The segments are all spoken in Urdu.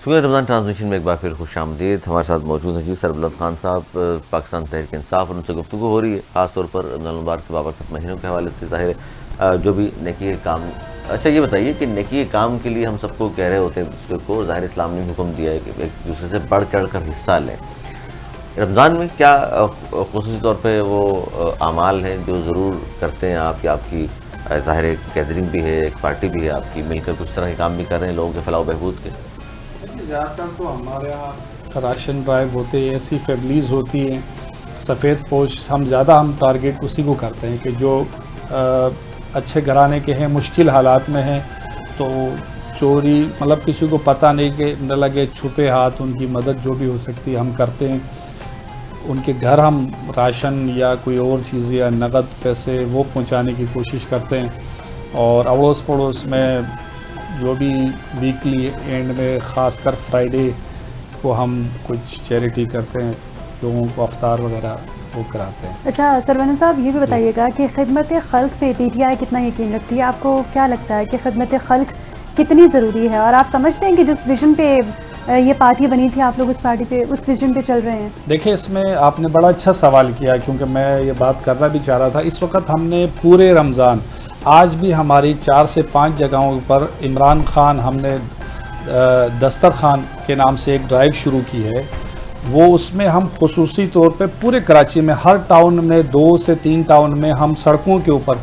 سورہ رمضان ٹرانسمیشن میں ایک بار پھر خوش آمدید. ہمارے ساتھ موجود ہیں جی سربلند خان صاحب, پاکستان تحریک انصاف, اور ان سے گفتگو ہو رہی ہے خاص طور پر رمضان المبارک کے بابرکت مہینوں کے حوالے سے. ظاہر ہے جو بھی نیکی کے کام, اچھا یہ بتائیے کہ نیکی کے کام کے لیے ہم سب کو کہہ رہے ہوتے ہیں دوسرے کو, ظاہر اسلام نے حکم دیا ہے کہ ایک دوسرے سے بڑھ چڑھ کر حصہ لیں. رمضان میں کیا خصوصی طور پہ وہ اعمال ہیں جو ضرور کرتے ہیں آپ, یا آپ کی ظاہر ایک گیدرنگ بھی ہے, ایک پارٹی بھی ہے آپ کی, مل کر کچھ طرح کے کام بھی کر رہے ہیں لوگوں کے فلاح و بہبود کے؟ زیادہ تر تو ہمارے یہاں راشن ڈرائیو ہوتے ہیں, ایسی فیملیز ہوتی ہیں سفید پوش, ہم ٹارگیٹ اسی کو کرتے ہیں کہ جو اچھے گھرانے کے ہیں, مشکل حالات میں ہیں, تو چوری مطلب کسی کو پتہ نہیں کہ نہ لگے, چھپے ہاتھ ان کی مدد جو بھی ہو سکتی ہے ہم کرتے ہیں. ان کے گھر ہم راشن یا کوئی اور چیز یا نقد پیسے وہ پہنچانے کی کوشش کرتے ہیں. اور اڑوس پڑوس میں جو بھی ویکلی اینڈ میں, خاص کر فرائیڈے کو ہم کچھ چیریٹی کرتے ہیں, لوگوں کو افطار وغیرہ وہ کراتے ہیں. اچھا سرورند صاحب یہ بھی بتائیے گا کہ خدمت خلق پہ پی ٹی آئی کتنا یقین رکھتی ہے؟ آپ کو کیا لگتا ہے کہ خدمت خلق کتنی ضروری ہے, اور آپ سمجھتے ہیں کہ جس ویژن پہ یہ پارٹی بنی تھی آپ لوگ اس پارٹی پہ, اس ویژن پہ چل رہے ہیں؟ دیکھیں اس میں آپ نے بڑا اچھا سوال کیا, کیونکہ میں یہ بات کرنا بھی چاہ رہا تھا. اس وقت ہم نے پورے رمضان, آج بھی ہماری 4 سے 5 جگہوں پر عمران خان ہم نے دسترخوان کے نام سے ایک ڈرائیو شروع کی ہے. وہ اس میں ہم خصوصی طور پہ پورے کراچی میں ہر ٹاؤن میں 2 سے 3 ٹاؤن میں ہم سڑکوں کے اوپر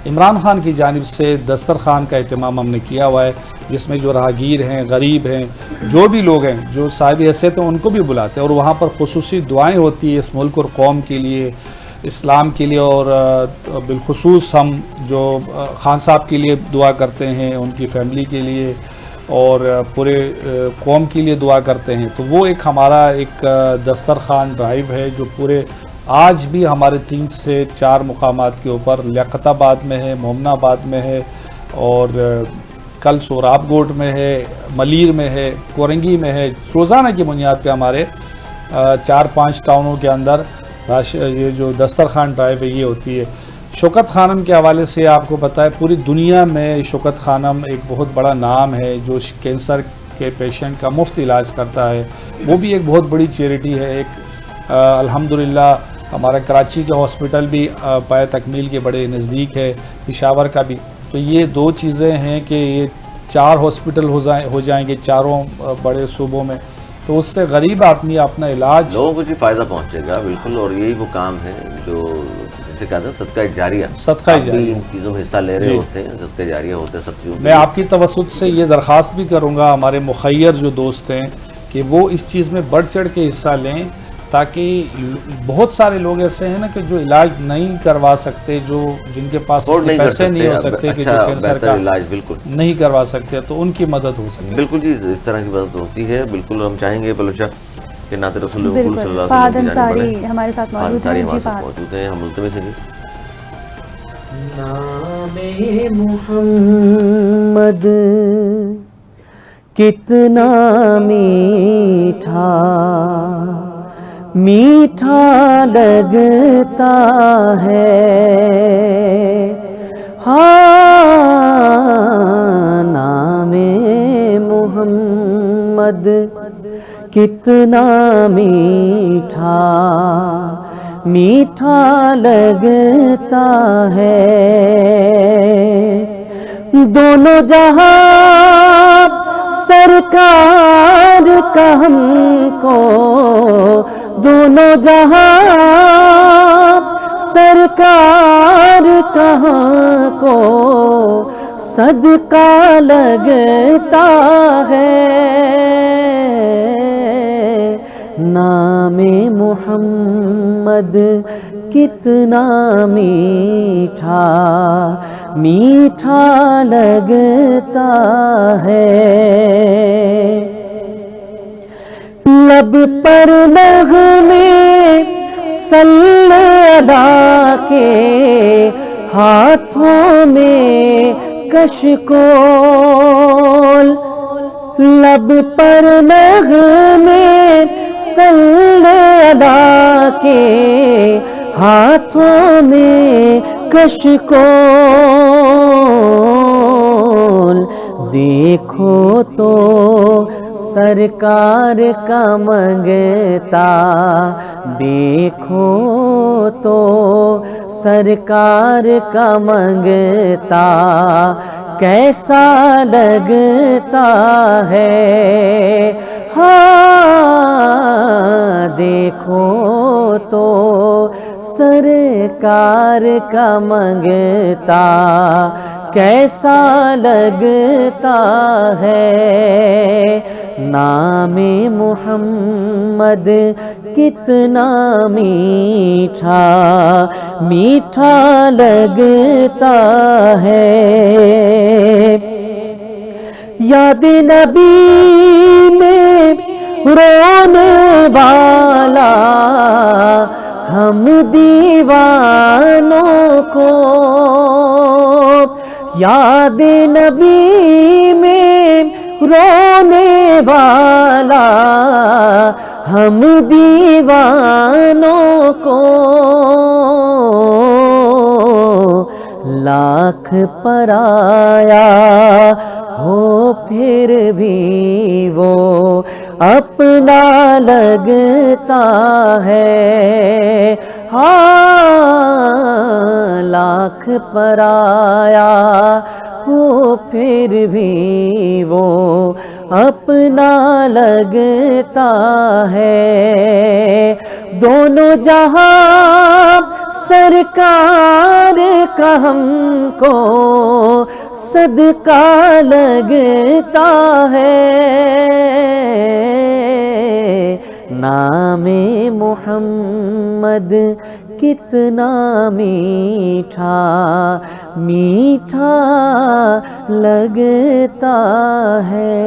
عمران خان کی جانب سے دسترخوان کا اہتمام ہم نے کیا ہوا ہے, جس میں جو راہگیر ہیں, غریب ہیں, جو بھی لوگ ہیں جو صاحب حیثیت ہیں ان کو بھی بلاتے ہیں, اور وہاں پر خصوصی دعائیں ہوتی ہیں اس ملک اور قوم کے لیے, اسلام کے لیے, اور بالخصوص ہم جو خان صاحب کے لیے دعا کرتے ہیں, ان کی فیملی کے لیے اور پورے قوم کے لیے دعا کرتے ہیں. تو وہ ایک ہمارا ایک دسترخوان ڈرائیو ہے جو پورے آج بھی ہمارے 3 سے 4 مقامات کے اوپر, لیاقت آباد میں ہے, مومن آباد میں ہے, اور کل سوراب گوٹ میں ہے, ملیر میں ہے, کورنگی میں ہے. روزانہ کی بنیاد پہ ہمارے 4-5 ٹاؤنوں کے اندر یہ جو دسترخوان ڈرائیو ہے یہ ہوتی ہے. شوکت خانم کے حوالے سے آپ کو پتہ ہے پوری دنیا میں شوکت خانم ایک بہت بڑا نام ہے جو کینسر کے پیشنٹ کا مفت علاج کرتا ہے. وہ بھی ایک بہت بڑی چیریٹی ہے. ایک الحمدللہ ہمارا کراچی کا ہاسپٹل بھی پائے تکمیل کے بڑے نزدیک ہے, پشاور کا بھی. تو یہ 2 چیزیں ہیں کہ یہ 4 ہاسپٹل ہو جائیں گے چاروں بڑے صوبوں میں, تو اس سے غریب آدمی اپنا علاج لوگوں کو جی فائدہ پہنچے گا بالکل. اور یہی وہ کام ہے جو جیسے کہتے ہیں صدقہ جاریہ, صدقہ جاریہ ان چیزوں میں حصہ لے رہے ہوتے ہیں, صدقہ جاریہ ہوتے ہیں سب چیزوں. میں آپ کی توسط سے یہ درخواست بھی کروں گا ہمارے مخیر جو دوست ہیں کہ وہ اس چیز میں بڑھ چڑھ کے حصہ لیں, تاکہ بہت سارے لوگ ایسے ہیں نا کہ جو علاج نہیں کروا سکتے, جو جن کے پاس پیسے نہیں ہو سکتے, کہ جو کینسر کا علاج بالکل نہیں کروا سکتے, تو ان کی مدد ہو سکے. بالکل جی, اس طرح کی مدد ہوتی ہے. بالکل ہم چاہیں گے بلوچہ کہ نعت رسول صلی اللہ علیہ وسلم فہد انصاری ہمارے ساتھ موجود ہیں. جی فہد موجود ہیں, ہم ملتمس ہیں جی. نام محمد کتنا میٹھا میٹھا لگتا ہے, ہاں نام محمد کتنا میٹھا میٹھا لگتا ہے. دونوں جہاں سرکار کا ہم کو, دونوں جہاں سرکار کا ہم کو صدقہ لگتا ہے. نام محمد کتنا میٹھا میٹھا لگتا ہے. لب پر نغمے صلی اللہ کے, ہاتھوں میں کشکول, لب پر نغمے صلی اللہ کے, ہاتھوں میں کشکول. دیکھو تو سرکار کا منگتا، دیکھو تو سرکار کا منگتا کیسا لگتا ہے، ہاں دیکھو تو سرکار کا منگتا کیسا لگتا ہے، نام محمد کتنا میٹھا میٹھا لگتا ہے، یاد نبی میں رونے والا ہم دیوانوں کو، یاد نبی میں رونے والا ہم دیوانوں کو، لاکھ پرایا ہو پھر بھی وہ اپنا لگتا ہے، ہاں لاکھ پرایا ہو پھر بھی وہ اپنا لگتا ہے، دونوں جہاں سرکار کا ہم کو صدقہ لگتا ہے، نام محمد کتنا میٹھا میٹھا لگتا ہے۔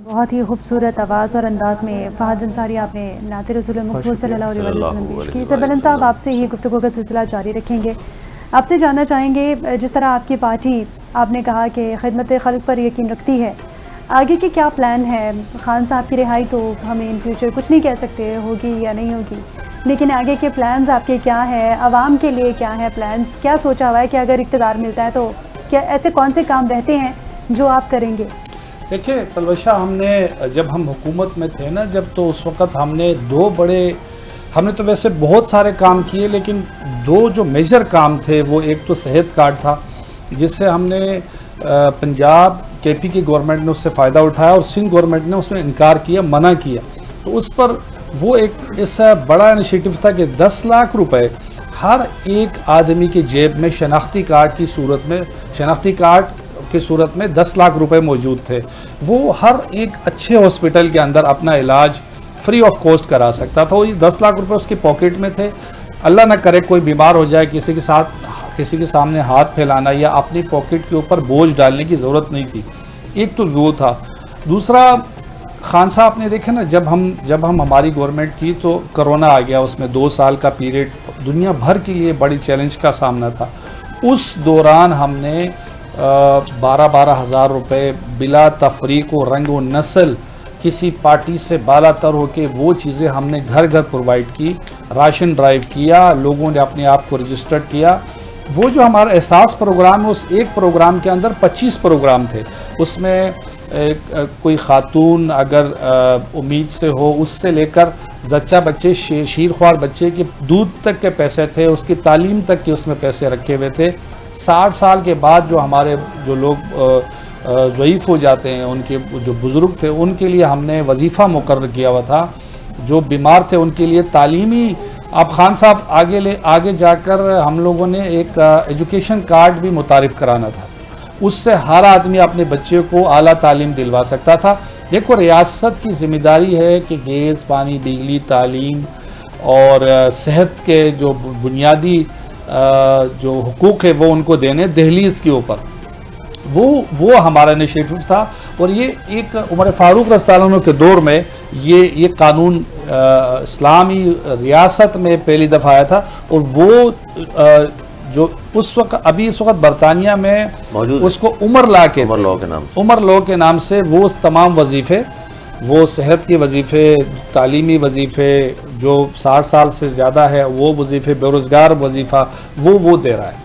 بہت ہی خوبصورت آواز اور انداز میں فہد انصاری آپ نے نعت رسول مقبول صلی اللہ علیہ وسلم پیش کی۔ سر بلند صاحب، آپ سے یہ گفتگو کا سلسلہ جاری رکھیں گے، آپ سے جاننا چاہیں گے جس طرح آپ کی پارٹی آپ نے کہا کہ خدمت خلق پر یقین رکھتی ہے، آگے کے کیا پلان ہے؟ خان صاحب کی رہائی تو ہمیں ان فیوچر کچھ نہیں کہہ سکتے ہوگی یا نہیں ہوگی، لیکن آگے کے پلانز آپ کے کیا ہیں؟ عوام کے لیے کیا ہے پلانز؟ کیا سوچا ہوا ہے کہ اگر اقتدار ملتا ہے تو کیا ایسے کون سے کام رہتے ہیں جو آپ کریں گے؟ دیکھیں پلوشہ، ہم نے جب ہم حکومت میں تھے نا، جب تو اس وقت ہم نے ہم نے تو ویسے بہت سارے کام کیے، لیکن دو جو میجر کام تھے وہ ایک تو صحت کارڈ تھا، جس سے ہم نے پنجاب کے پی کی گورنمنٹ نے اس سے فائدہ اٹھایا اور سندھ گورنمنٹ نے اس میں انکار کیا، منع کیا، تو اس پر وہ ایک ایسا بڑا انیشیٹو تھا کہ 10 لاکھ روپے ہر ایک آدمی کی جیب میں شناختی کارڈ کی صورت میں 10 لاکھ روپے موجود تھے، وہ ہر ایک اچھے ہاسپٹل کے اندر اپنا علاج فری آف کاسٹ کرا سکتا تھا، وہ 10 لاکھ روپے اس کی پاکٹ میں تھے، اللہ نہ کرے کوئی بیمار ہو جائے، کسی کے سامنے ہاتھ پھیلانا یا اپنی پاکٹ کے اوپر بوجھ ڈالنے کی ضرورت نہیں تھی، ایک تو وہ تھا۔ دوسرا، خان صاحب نے دیکھا نا، جب ہم ہماری گورنمنٹ تھی تو کرونا آ گیا، اس میں 2 سال کا پیریڈ دنیا بھر کے لیے بڑی چیلنج کا سامنا تھا، اس دوران ہم نے 12 ہزار روپے بلا تفریق و رنگ و نسل کسی پارٹی سے بالا تر ہو کے وہ چیزیں ہم نے گھر گھر پرووائڈ کی، راشن ڈرائیو کیا، لوگوں نے اپنے آپ کو رجسٹرڈ کیا۔ وہ جو ہمارا احساس پروگرام ہے، اس ایک پروگرام کے اندر 25 پروگرام تھے، اس میں کوئی خاتون اگر امید سے ہو، اس سے لے کر زچہ بچے، شیرخوار بچے کے دودھ تک کے پیسے تھے، اس کی تعلیم تک کے اس میں پیسے رکھے ہوئے تھے۔ 60 سال کے بعد جو ہمارے جو لوگ ضعیف ہو جاتے ہیں، ان کے جو بزرگ تھے، ان کے لیے ہم نے وظیفہ مقرر کیا ہوا تھا، جو بیمار تھے ان کے لیے تعلیمی، اب خان صاحب آگے جا کر ہم لوگوں نے ایک ایجوکیشن کارڈ بھی متعارف کرانا تھا، اس سے ہر آدمی اپنے بچے کو اعلیٰ تعلیم دلوا سکتا تھا۔ دیکھو، ریاست کی ذمہ داری ہے کہ گیس، پانی، بجلی، تعلیم اور صحت کے جو بنیادی جو حقوق ہے وہ ان کو دینے، دہلیز کے اوپر وہ ہمارا انیشیٹو تھا، اور یہ ایک عمر فاروق رضی اللہ عنہ کے دور میں یہ قانون اسلامی ریاست میں پہلی دفعہ آیا تھا، اور وہ جو اس وقت برطانیہ میں اس کو عمر لا کے نام سے وہ تمام وظیفے، وہ صحت کے وظیفے، تعلیمی وظیفے، جو 60 سال سے زیادہ ہے وہ وظیفے، بے روزگار وظیفہ وہ دے رہا ہے۔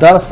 10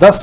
10